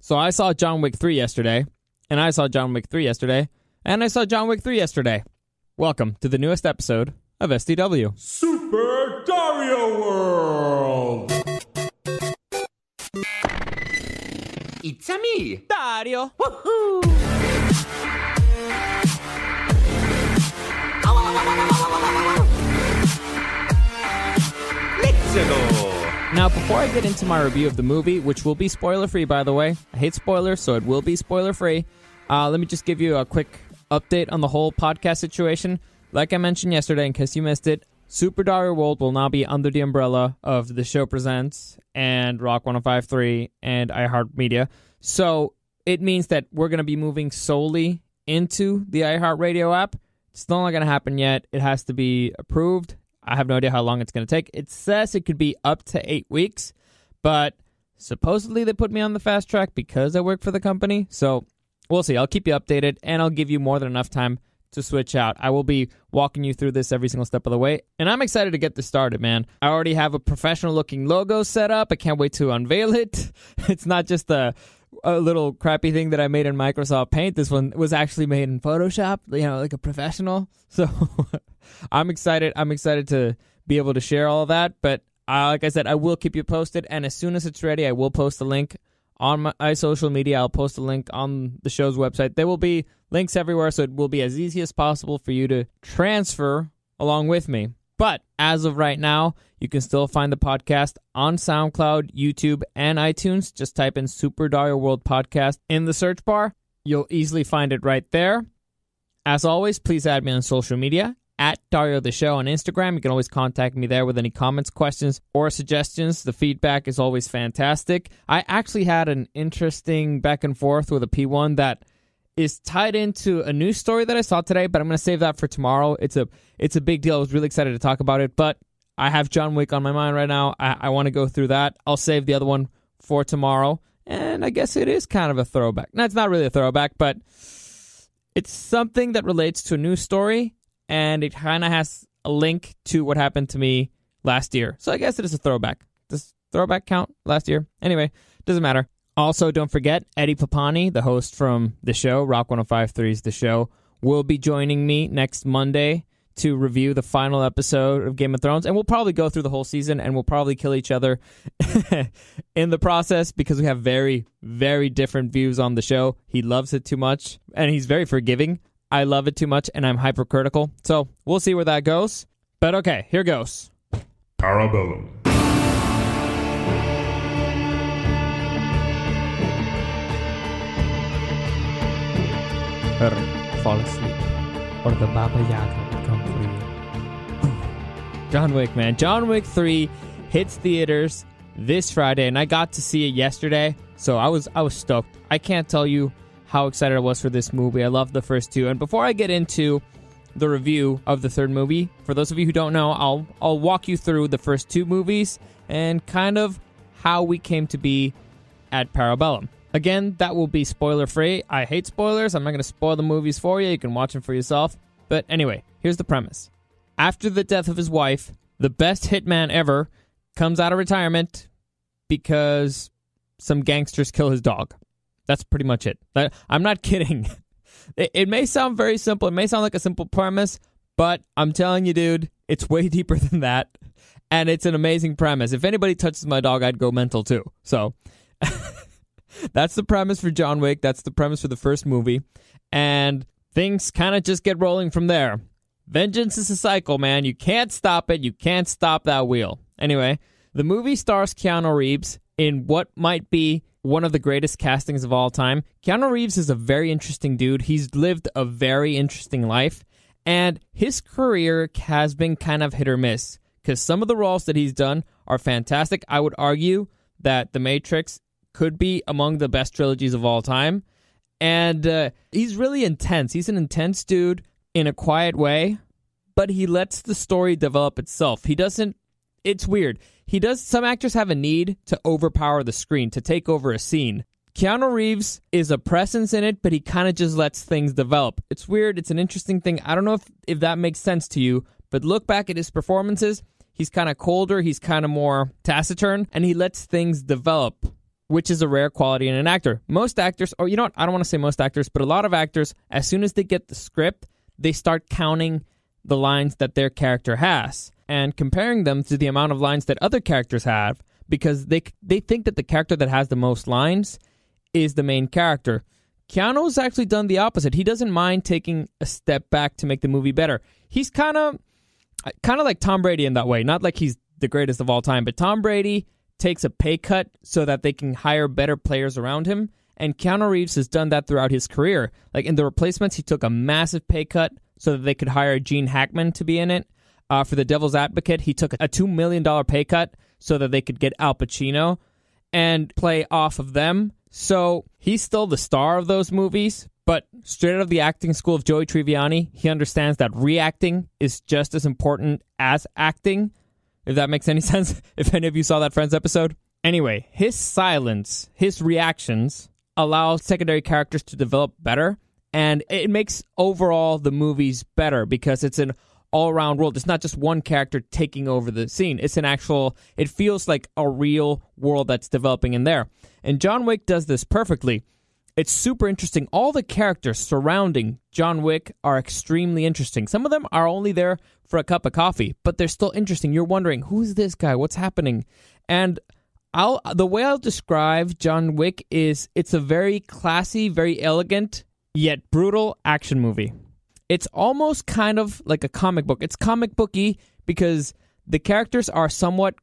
So I saw John Wick 3 yesterday, and I saw John Wick 3 yesterday, and I saw John Wick 3 yesterday. Welcome to the newest episode of SDW. Super Dario World! It's a me, Dario! Woohoo! Let's go! Now, before I get into my review of the movie, which will be spoiler-free, by the way, I hate spoilers, so it will be spoiler-free, let me just give you a quick update on the whole podcast situation. Like I mentioned yesterday, in case you missed it, Super Dario World will now be under the umbrella of The Show Presents and Rock 105.3 and iHeartMedia. So it means that we're going to be moving solely into the iHeartRadio app. It's still not going to happen yet. It has to be approved. I have no idea how long it's going to take. It says it could be up to 8 weeks, but supposedly they put me on the fast track because I work for the company. So we'll see. I'll keep you updated, and I'll give you more than enough time to switch out. I will be walking you through this every single step of the way, and I'm excited to get this started, man. I already have a professional-looking logo set up. I can't wait to unveil it. It's not just a little crappy thing that I made in Microsoft Paint. This one was actually made in Photoshop, like a professional. So I'm excited. I'm excited to be able to share all of that, but like I said, I will keep you posted, and as soon as it's ready, I will post a link on my social media. I'll post a link on the show's website. There will be links everywhere, so it will be as easy as possible for you to transfer along with me. But as of right now, you can still find the podcast on SoundCloud, YouTube, and iTunes. Just type in Super Dario World Podcast in the search bar. You'll easily find it right there. As always, please add me on social media at Dario the Show on Instagram. You can always contact me there with any comments, questions, or suggestions. The feedback is always fantastic. I actually had an interesting back and forth with a P1 that is tied into a news story that I saw today, but I'm going to save that for tomorrow. It's a big deal. I was really excited to talk about it, but I have John Wick on my mind right now. I want to go through that. I'll save the other one for tomorrow, and I guess it is kind of a throwback. No, it's not really a throwback, but it's something that relates to a news story, and it kind of has a link to what happened to me last year. So I guess it is a throwback. Does throwback count last year? Anyway, doesn't matter. Also, don't forget, Eddie Papani, the host from the show, Rock 105.3's The Show, will be joining me next Monday to review the final episode of Game of Thrones. And we'll probably go through the whole season, and we'll probably kill each other in the process because we have very, very different views on the show. He loves it too much, and he's very forgiving. I love it too much, and I'm hypercritical. So we'll see where that goes. But okay, here goes. Parabellum. Hurry, fall asleep, or the Baba Yaga will come for you. John Wick, man. John Wick 3 hits theaters this Friday, and I got to see it yesterday, so I was stoked. I can't tell you how excited I was for this movie. I loved the first two. And before I get into the review of the third movie, for those of you who don't know, I'll walk you through the first two movies and kind of how we came to be at Parabellum. Again, that will be spoiler-free. I hate spoilers. I'm not going to spoil the movies for you. You can watch them for yourself. But anyway, here's the premise. After the death of his wife, the best hitman ever comes out of retirement because some gangsters kill his dog. That's pretty much it. I'm not kidding. It may sound very simple. It may sound like a simple premise, but I'm telling you, dude, it's way deeper than that. And it's an amazing premise. If anybody touches my dog, I'd go mental too. So that's the premise for John Wick. That's the premise for the first movie. And things kind of just get rolling from there. Vengeance is a cycle, man. You can't stop it. You can't stop that wheel. Anyway, the movie stars Keanu Reeves in what might be one of the greatest castings of all time. Keanu Reeves is a very interesting dude. He's lived a very interesting life. And his career has been kind of hit or miss. Because some of the roles that he's done are fantastic. I would argue that The Matrix could be among the best trilogies of all time. And he's really intense. He's an intense dude in a quiet way, but he lets the story develop itself. He doesn't, it's weird. Some actors have a need to overpower the screen, to take over a scene. Keanu Reeves is a presence in it, but he kind of just lets things develop. It's weird. It's an interesting thing. I don't know if that makes sense to you, but look back at his performances. He's kind of colder. He's kind of more taciturn, and he lets things develop. which is a rare quality in an actor. Most actors, or you know what, I don't want to say most actors, but a lot of actors, as soon as they get the script, they start counting the lines that their character has and comparing them to the amount of lines that other characters have, because they think that the character that has the most lines is the main character. Keanu's actually done the opposite. He doesn't mind taking a step back to make the movie better. He's kind of like Tom Brady in that way. Not like he's the greatest of all time, but Tom Brady takes a pay cut so that they can hire better players around him. And Keanu Reeves has done that throughout his career. Like in The Replacements, he took a massive pay cut so that they could hire Gene Hackman to be in it. For The Devil's Advocate, he took a $2 million pay cut so that they could get Al Pacino and play off of them. So he's still the star of those movies, but straight out of the acting school of Joey Tribbiani, he understands that reacting is just as important as acting, if that makes any sense, if any of you saw that Friends episode. Anyway, his silence, his reactions, allow secondary characters to develop better, and it makes overall the movies better because it's an all-around world. It's not just one character taking over the scene. It's an actual, it feels like a real world that's developing in there. And John Wick does this perfectly. It's super interesting. All the characters surrounding John Wick are extremely interesting. Some of them are only there for a cup of coffee, but they're still interesting. You're wondering, who's this guy? What's happening? And the way I'll describe John Wick is it's a very classy, very elegant, yet brutal action movie. It's almost kind of like a comic book. It's comic booky because the characters are somewhat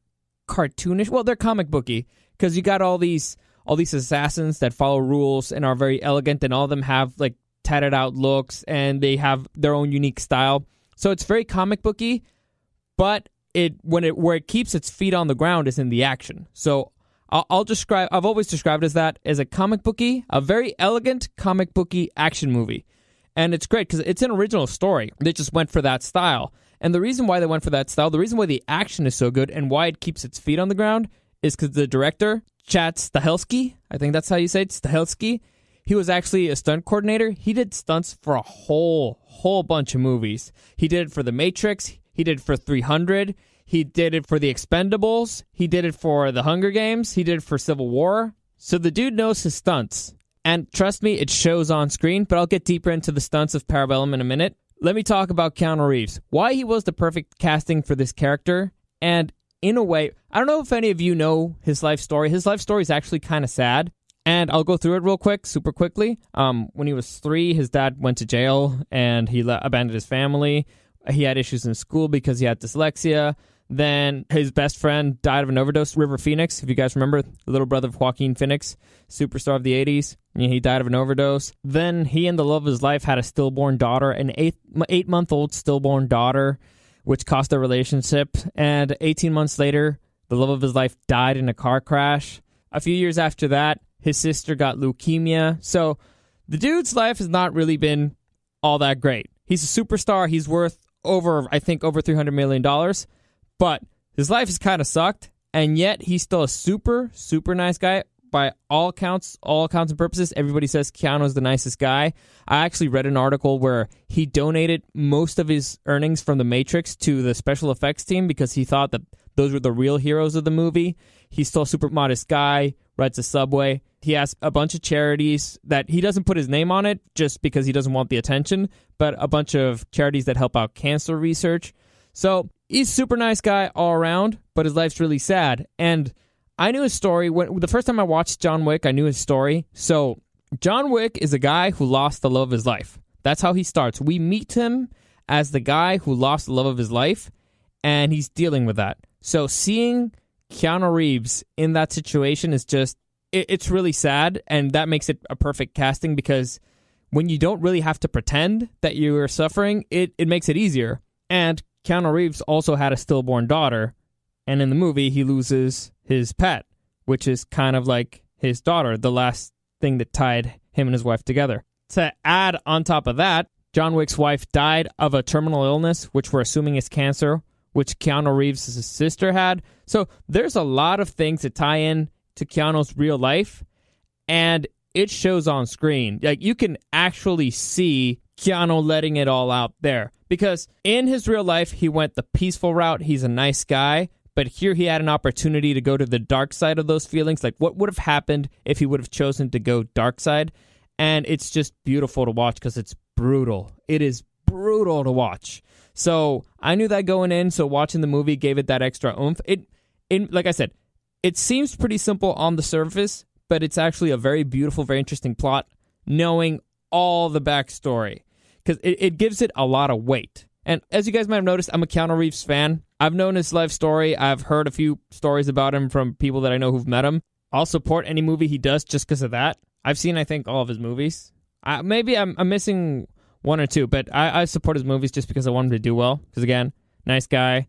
cartoonish. Well, they're comic booky because you got all these assassins that follow rules and are very elegant, and all of them have like tatted out looks and they have their own unique style. So it's very comic booky, but where it keeps its feet on the ground is in the action. So I've always described it as a comic booky, a very elegant comic booky action movie. And it's great because it's an original story. They just went for that style. And the reason why they went for that style, the reason why the action is so good and why it keeps its feet on the ground is because the director, Chad Stahelski, I think that's how you say it, Stahelski, he was actually a stunt coordinator. He did stunts for a whole bunch of movies. He did it for The Matrix. He did it for 300. He did it for The Expendables. He did it for The Hunger Games. He did it for Civil War. So the dude knows his stunts. And trust me, it shows on screen, but I'll get deeper into the stunts of Parabellum in a minute. Let me talk about Keanu Reeves. Why he was the perfect casting for this character. And in a way, I don't know if any of you know his life story. His life story is actually kind of sad. And I'll go through it real quick, super quickly. When he was 3, his dad went to jail and he abandoned his family. He had issues in school because he had dyslexia. Then his best friend died of an overdose, River Phoenix, if you guys remember, the little brother of Joaquin Phoenix, superstar of the 80s. He died of an overdose. Then he and the love of his life had a stillborn daughter, an 8-month-old stillborn daughter, which cost their relationship. And 18 months later, the love of his life died in a car crash. A few years after that, his sister got leukemia. So the dude's life has not really been all that great. He's a superstar. He's worth over $300 million. But his life has kind of sucked, and yet he's still a super, super nice guy. By all accounts and purposes, everybody says Keanu's the nicest guy. I actually read an article where he donated most of his earnings from The Matrix to the special effects team because he thought that those were the real heroes of the movie. He's still a super modest guy, rides a subway. He has a bunch of charities that he doesn't put his name on it just because he doesn't want the attention, but a bunch of charities that help out cancer research. So he's a super nice guy all around, but his life's really sad. And I knew his story. The first time I watched John Wick, I knew his story. So John Wick is a guy who lost the love of his life. That's how he starts. We meet him as the guy who lost the love of his life, and he's dealing with that. So seeing Keanu Reeves in that situation is just, it's really sad, and that makes it a perfect casting because when you don't really have to pretend that you are suffering, it makes it easier. And Keanu Reeves also had a stillborn daughter, and in the movie, he loses his pet, which is kind of like his daughter, the last thing that tied him and his wife together. To add on top of that, John Wick's wife died of a terminal illness, which we're assuming is cancer, which Keanu Reeves' sister had. So there's a lot of things that tie in to Keanu's real life, and it shows on screen. Like, you can actually see Keanu letting it all out there. Because in his real life, he went the peaceful route. He's a nice guy. but here he had an opportunity to go to the dark side of those feelings. Like, what would have happened if he would have chosen to go dark side? And it's just beautiful to watch because it's brutal. It is brutal to watch. So I knew that going in, so watching the movie gave it that extra oomph. Like I said, it seems pretty simple on the surface, but it's actually a very beautiful, very interesting plot, knowing all the backstory, because it gives it a lot of weight. And as you guys might have noticed, I'm a Keanu Reeves fan. I've known his life story. I've heard a few stories about him from people that I know who've met him. I'll support any movie he does just because of that. I've seen, I think, all of his movies. Maybe I'm missing one or two, but I support his movies just because I want him to do well. Because, again, nice guy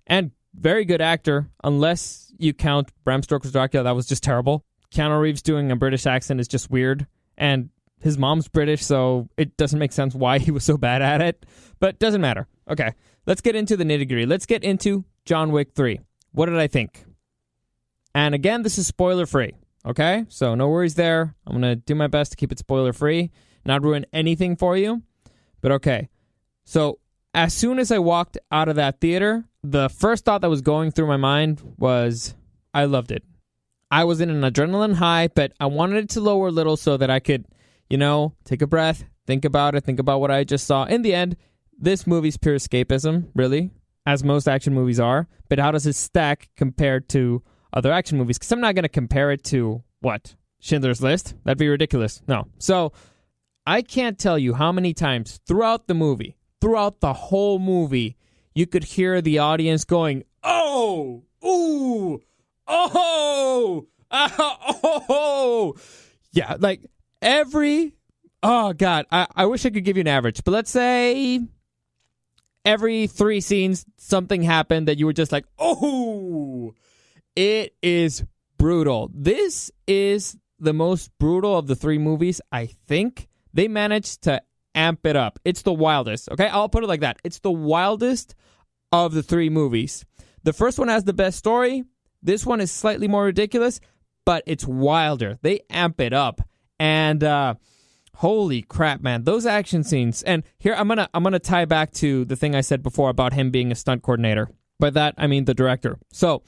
and very good actor, unless you count Bram Stoker's Dracula. That was just terrible. Keanu Reeves doing a British accent is just weird. And his mom's British, so it doesn't make sense why he was so bad at it. But doesn't matter. Okay, let's get into the nitty-gritty. Let's get into John Wick 3. What did I think? And again, this is spoiler-free. Okay, so no worries there. I'm going to do my best to keep it spoiler-free, not ruin anything for you. But okay, so as soon as I walked out of that theater, the first thought that was going through my mind was, I loved it. I was in an adrenaline high, but I wanted it to lower a little so that I could, take a breath, think about it, think about what I just saw. In the end, this movie's pure escapism, really, as most action movies are. But how does it stack compared to other action movies? Because I'm not going to compare it to, what? Schindler's List? That'd be ridiculous. No. So I can't tell you how many times throughout the movie, throughout the whole movie, you could hear the audience going, oh, ooh, oh, oh. Yeah, like oh, God, I wish I could give you an average, but let's say every 3 scenes, something happened that you were just like, oh, it is brutal. This is the most brutal of the 3 movies, I think. They managed to amp it up. It's the wildest, okay? I'll put it like that. It's the wildest of the 3 movies. The first one has the best story. This one is slightly more ridiculous, but it's wilder. They amp it up. And holy crap, man, those action scenes. And here I'm gonna tie back to the thing I said before about him being a stunt coordinator. By that, I mean the director. So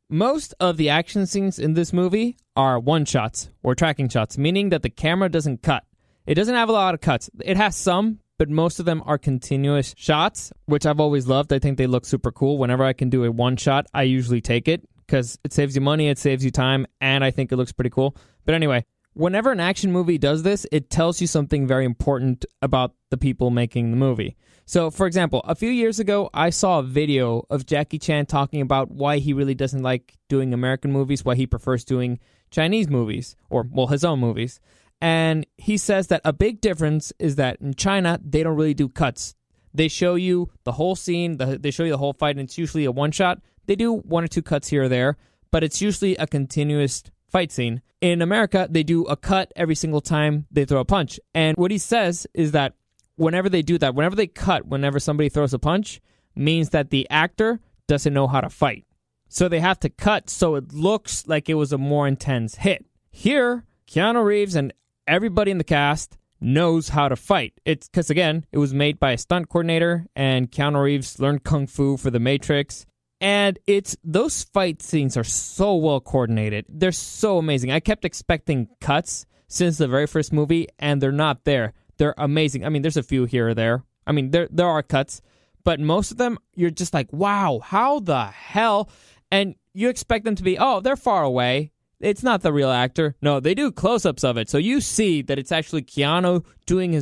most of the action scenes in this movie are one-shots or tracking shots, meaning that the camera doesn't cut. It doesn't have a lot of cuts. It has some, but most of them are continuous shots, which I've always loved. I think they look super cool. Whenever I can do a one-shot, I usually take it because it saves you money, it saves you time, and I think it looks pretty cool. But anyway, whenever an action movie does this, it tells you something very important about the people making the movie. So, for example, a few years ago, I saw a video of Jackie Chan talking about why he really doesn't like doing American movies, why he prefers doing Chinese movies, or, well, his own movies. And he says that a big difference is that in China, they don't really do cuts. They show you the whole scene, they show you the whole fight, and it's usually a one-shot. They do 1 or 2 cuts here or there, but it's usually a continuous fight scene. In America, they do a cut every single time they throw a punch. And what he says is that whenever they do that, whenever they cut, whenever somebody throws a punch, means that the actor doesn't know how to fight. So they have to cut so it looks like it was a more intense hit. Here, Keanu Reeves and everybody in the cast knows how to fight. It's because, again, it was made by a stunt coordinator, and Keanu Reeves learned Kung Fu for The Matrix. And those fight scenes are so well coordinated. They're so amazing. I kept expecting cuts since the very first movie, and they're not there. They're amazing. I mean, there's a few here or there. I mean, there are cuts, but most of them, you're just like, wow, how the hell? And you expect them to be, oh, they're far away. It's not the real actor. No, they do close-ups of it. So you see that it's actually Keanu doing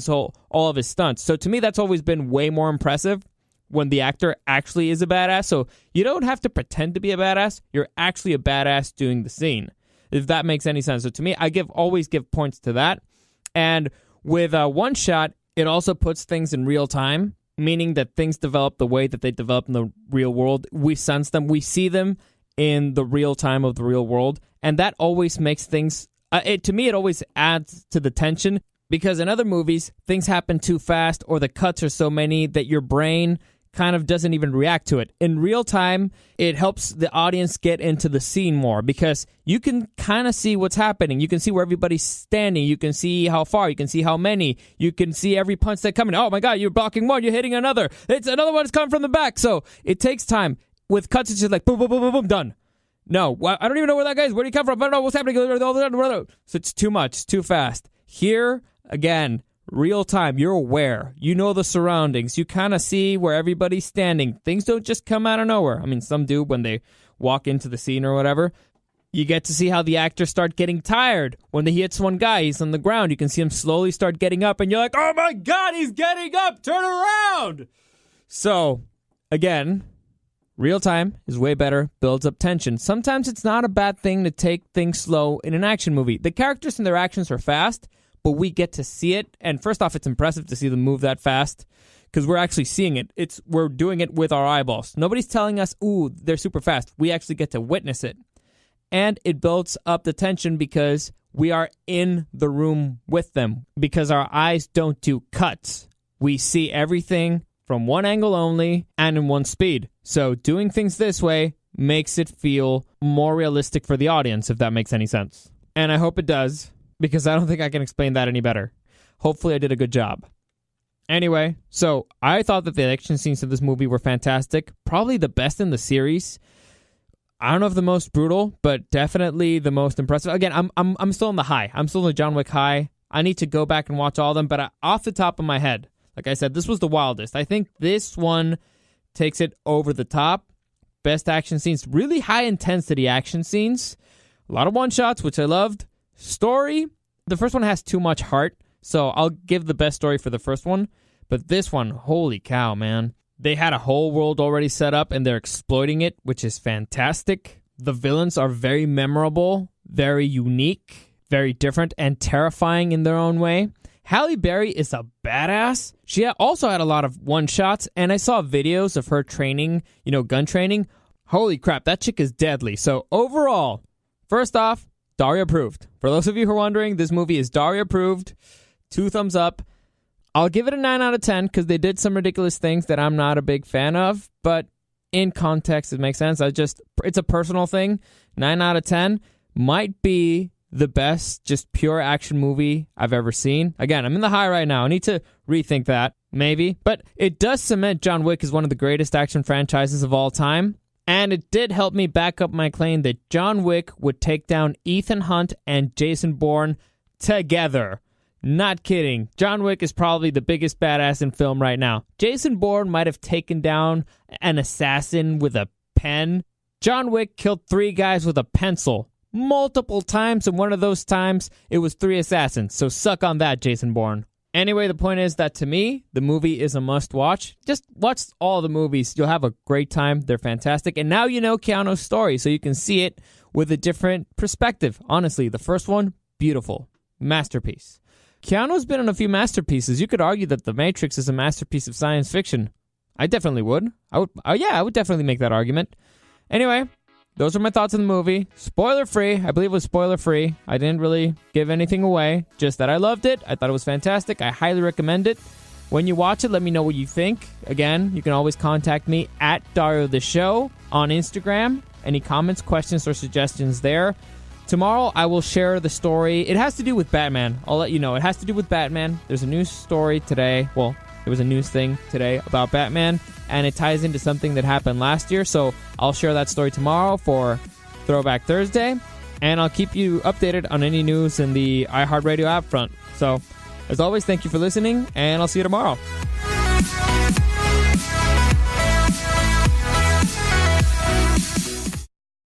all of his stunts. So to me, that's always been way more impressive when the actor actually is a badass. So you don't have to pretend to be a badass. You're actually a badass doing the scene, if that makes any sense. So to me, I always give points to that. And with one shot, it also puts things in real time, meaning that things develop the way that they develop in the real world. We sense them. We see them in the real time of the real world. And that always makes things, to me, it always adds to the tension, because in other movies, things happen too fast or the cuts are so many that your brain kind of doesn't even react to it. In real time, it helps the audience get into the scene more, because you can kind of see what's happening. You can see where everybody's standing. You can see how far. You can see how many. You can see every punch that's coming. Oh my God, you're blocking one. You're hitting another. It's another one that's coming from the back. So it takes time. with cuts, it's just like boom, boom, boom, boom, boom, done. No, I don't even know where that guy is. Where did he come from? I don't know what's happening. So it's too much. It's too fast. Here, again, real time. You're aware. You know the surroundings. You kind of see where everybody's standing. Things don't just come out of nowhere. I mean, some do when they walk into the scene or whatever. You get to see how the actors start getting tired. When he hits one guy, he's on the ground. You can see him slowly start getting up, and you're like, oh my God, he's getting up. Turn around. So, again, real time is way better, builds up tension. Sometimes it's not a bad thing to take things slow in an action movie. The characters and their actions are fast, but we get to see it. And first off, it's impressive to see them move that fast because we're actually seeing it. We're doing it with our eyeballs. Nobody's telling us, ooh, they're super fast. We actually get to witness it. And it builds up the tension because we are in the room with them, because our eyes don't do cuts. We see everything from one angle only and in one speed. So doing things this way makes it feel more realistic for the audience, if that makes any sense. And I hope it does, because I don't think I can explain that any better. Hopefully I did a good job. Anyway, so I thought that the action scenes of this movie were fantastic. Probably the best in the series. I don't know if the most brutal, but definitely the most impressive. Again, I'm still in the high. I'm still in the John Wick high. I need to go back and watch all of them, but off the top of my head, like I said, this was the wildest. I think this one takes it over the top. Best action scenes, really high intensity action scenes. A lot of one-shots, which I loved. Story, the first one has too much heart, so I'll give the best story for the first one. But this one, holy cow, man. They had a whole world already set up, and they're exploiting it, which is fantastic. The villains are very memorable, very unique, very different, and terrifying in their own way. Halle Berry is a badass. She also had a lot of one-shots, and I saw videos of her training, gun training. Holy crap, that chick is deadly. So overall, first off, Dario approved. For those of you who are wondering, this movie is Dario approved. 2 thumbs up. I'll give it a 9 out of 10 because they did some ridiculous things that I'm not a big fan of, but in context, it makes sense. It's a personal thing. 9 out of 10 might be the best, just pure action movie I've ever seen. Again, I'm in the high right now. I need to rethink that, maybe. But it does cement John Wick as one of the greatest action franchises of all time. And it did help me back up my claim that John Wick would take down Ethan Hunt and Jason Bourne together. Not kidding. John Wick is probably the biggest badass in film right now. Jason Bourne might have taken down an assassin with a pen. John Wick killed 3 guys with a pencil multiple times, and one of those times it was 3 assassins. So suck on that, Jason Bourne. Anyway, the point is that to me, the movie is a must-watch. Just watch all the movies. You'll have a great time. They're fantastic. And now you know Keanu's story, so you can see it with a different perspective. Honestly, the first one, beautiful. Masterpiece. Keanu's been in a few masterpieces. You could argue that The Matrix is a masterpiece of science fiction. I definitely would. I would definitely make that argument. Anyway, those are my thoughts on the movie. Spoiler-free. I believe it was spoiler-free. I didn't really give anything away. Just that I loved it. I thought it was fantastic. I highly recommend it. When you watch it, let me know what you think. Again, you can always contact me at Dario the Show on Instagram. Any comments, questions, or suggestions there. Tomorrow, I will share the story. It has to do with Batman. I'll let you know. It has to do with Batman. There's a news story today. Well, there was a news thing today about Batman, and it ties into something that happened last year. So I'll share that story tomorrow for Throwback Thursday, and I'll keep you updated on any news in the iHeartRadio app front. So, as always, thank you for listening, and I'll see you tomorrow.